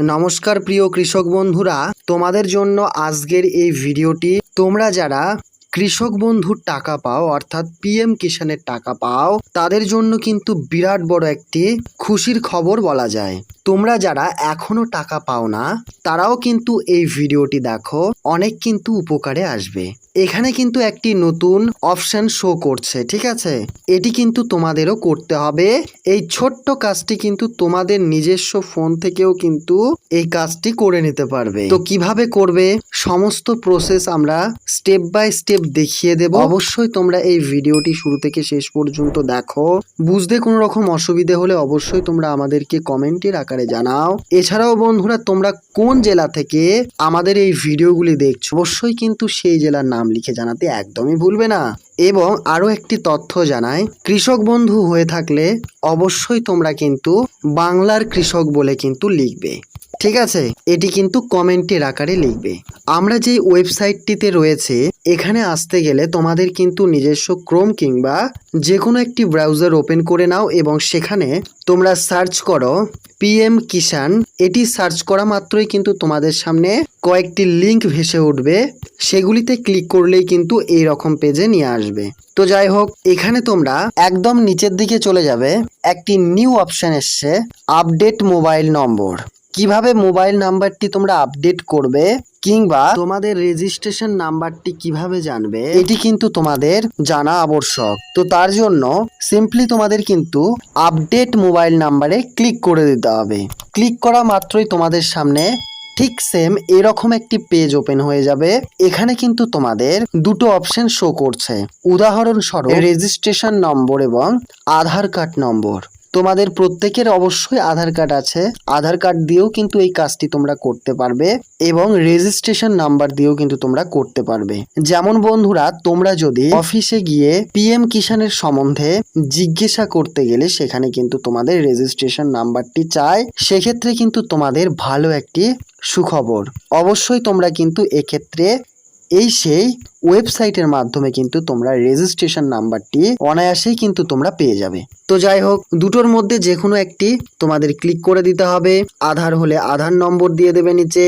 নমস্কার প্রিয় কৃষক বন্ধুরা, তোমাদের জন্য আজকের এই ভিডিওটি। তোমরা যারা কৃষক বন্ধুর টাকা পাও অর্থাৎ পিএম কিষানের টাকা পাও, তাদের জন্য কিন্তু বিরাট বড় একটি খুশির খবর বলা যায়। তোমরা যারা এখনো টাকা পাও না, তারাও কিন্তু এই ভিডিওটি দেখো, অনেক কিন্তু উপকারে আসবে। এখানে কিন্তু একটি নতুন অপশন শো করছে, ঠিক আছে? এটি কিন্তু তোমাদেরও করতে হবে। এই ছোট্ট কাজটি কিন্তু তোমাদের নিজস্ব ফোন থেকেও কিন্তু এই কাজটি করে নিতে পারবে। তো কিভাবে করবে সমস্ত প্রসেস আমরা স্টেপ বাই স্টেপ দেখিয়ে দেব। অবশ্যই তোমরা এই ভিডিওটি শুরু থেকে শেষ পর্যন্ত দেখো। বুঝতে কোনো রকম অসুবিধে হলে অবশ্যই তোমরা আমাদেরকে কমেন্টের আকারে জানাও। এছাড়াও বন্ধুরা, তোমরা কোন জেলা থেকে আমাদের এই ভিডিওগুলি দেখছো, অবশ্যই কিন্তু সেই জেলার নাম লিখে জানাতে একদমই ভুলবে না। এবং আরো একটি তথ্য জানাই, কৃষক বন্ধু হয়ে থাকলে অবশ্যই তোমরা কিন্তু বাংলার কৃষক বলে কিন্তু লিখবে, ঠিক আছে? এটি কিন্তু কমেন্টের আকারে লিখবে। আমরা যে ওয়েবসাইটটিতে রয়েছে, এখানে আসতে গেলে তোমাদের কিন্তু নিজস্ব ক্রোম কিংবা যে কোনো একটি ব্রাউজার ওপেন করে নাও এবং সেখানে তোমরা সার্চ করো পিএম কিষান। এটি সার্চ করা মাত্রই কিন্তু তোমাদের সামনে কয়েকটি লিঙ্ক ভেসে উঠবে, সেগুলিতে ক্লিক করলেই কিন্তু এই রকম পেজে নিয়ে আসবে। তো যাই হোক, এখানে তোমরা একদম নিচের দিকে চলে যাবে, একটি নিউ অপশন এসছে আপডেট মোবাইল নম্বর। কিভাবে মোবাইল নাম্বারটি তোমরা আপডেট করবে কিংবা তোমাদের রেজিস্ট্রেশন নাম্বারটি কিভাবে জানবে, এটি কিন্তু তোমাদের জানা আবশ্যক। তো তার জন্য সিম্পলি তোমাদের কিন্তু আপডেট মোবাইল নাম্বারে ক্লিক করে দিতে হবে। ক্লিক করা মাত্রই তোমাদের সামনে ঠিক সেম এরকম একটি পেজ ওপেন হয়ে যাবে। এখানে কিন্তু তোমাদের দুটো অপশন শো করছে, উদাহরণস্বরূপ রেজিস্ট্রেশন নম্বর এবং আধার কার্ড নম্বর। তোমাদের প্রত্যেকের অবশ্যই আধার কার্ড আছে, আধার কার্ড দিয়েও কিন্তু এই কাজটি তোমরা করতে পারবে এবং রেজিস্ট্রেশন নাম্বার দিয়েও কিন্তু তোমরা করতে পারবে। যেমন বন্ধুরা, তোমরা যদি অফিসে গিয়ে পিএম কিষানের সম্বন্ধে জিজ্ঞাসা করতে গেলে সেখানে কিন্তু তোমাদের রেজিস্ট্রেশন নাম্বারটি চায়, সেক্ষেত্রে কিন্তু তোমাদের ভালো একটি সুখবর। অবশ্যই তোমরা কিন্তু এক্ষেত্রে সেই ওয়েবসাইটের মাধ্যমে কিন্তু তোমরা রেজিস্ট্রেশন নাম্বারটি অনায়াসেই কিন্তু তোমরা পেয়ে যাবে। তো যাই হোক, দুটোর মধ্যে যে কোনো একটি তোমাদের ক্লিক করে দিতে হবে। আধার হলে আধার নম্বর দিয়ে দেবে নিচে,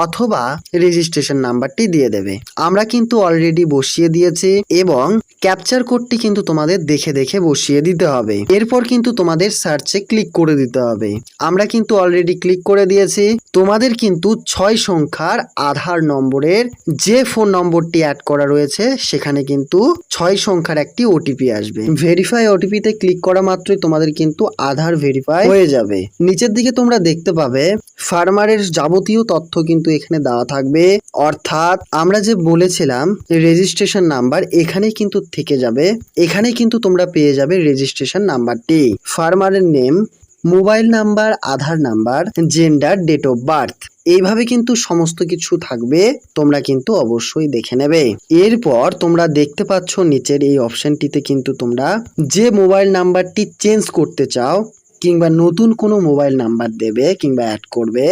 অথবা রেজিস্ট্রেশন নাম্বারটি দিয়ে দেবে। আমরা কিন্তু অলরেডি বসিয়ে দিয়েছি এবং ক্যাপচার কোডটি কিন্তু তোমাদের দেখে দেখে বসিয়ে দিতে হবে। এরপর কিন্তু তোমাদের সার্চে ক্লিক করে দিতে হবে। আমরা কিন্তু অলরেডি ক্লিক করে দিয়েছি। তোমাদের কিন্তু 6 সংখ্যার আধার নম্বরের যে ফোন নম্বরটি অ্যাড করা রয়েছে, সেখানে কিন্তু 6 সংখ্যার একটি ওটিপি আসবে। ভেরিফাই ওটিপিতে ক্লিক করা মাত্রই তোমাদের কিন্তু আধার ভেরিফাই হয়ে যাবে। নিচের দিকে তোমরা দেখতে পাবে ফার্মারের যাবতীয় তথ্য কিন্তু এখানে দেওয়া থাকবে। অর্থাৎ আমরা যে বলেছিলাম রেজিস্ট্রেশন নাম্বার, এখানেই কিন্তু থেকে যাবে। এখানে কিন্তু তোমরা পেয়ে যাবে রেজিস্ট্রেশন নাম্বারটি, ফার্মারের name, mobile number, Aadhaar number, gender, date of birth. এইভাবে কিন্তু সমস্ত কিছু থাকবে, তোমরা কিন্তু অবশ্যই দেখে নেবে। এরপর তোমরা দেখতে পাচ্ছ নিচের এই অপশনটিতে কিন্তু তোমরা যে মোবাইল নাম্বারটি চেঞ্জ করতে চাও কিংবা নতুন কোনো মোবাইল নাম্বার দেবে কিংবা অ্যাড করবে,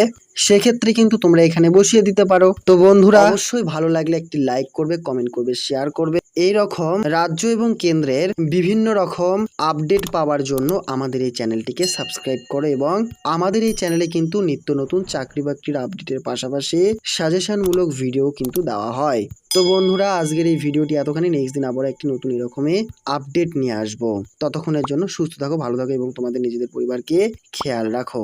সেক্ষেত্রে কিন্তু তোমরা এখানে বসিয়ে দিতে পারো। তো বন্ধুরা, অবশ্যই ভালো লাগলে একটি লাইক করবে, কমেন্ট করবে, শেয়ার করবে। এই রকম রাজ্য এবং কেন্দ্রের বিভিন্ন রকম আপডেট পাওয়ার জন্য আমাদের এই চ্যানেলটিকে সাবস্ক্রাইব করো এবং আমাদের এই চ্যানেলে কিন্তু নিত্য নতুন চাকরি বাকরির আপডেটের পাশাপাশি সাজেশনমূলক ভিডিও কিন্তু দেওয়া হয়। তো বন্ধুরা, আজকের এই ভিডিওটি এতখানি। নেক্সট দিন আবার একটি নতুন এরকমই আপডেট নিয়ে আসবো। ততক্ষণের জন্য সুস্থ থাকো, ভালো থাকো এবং তোমাদের নিজেদের পরিবারকে খেয়াল রাখো।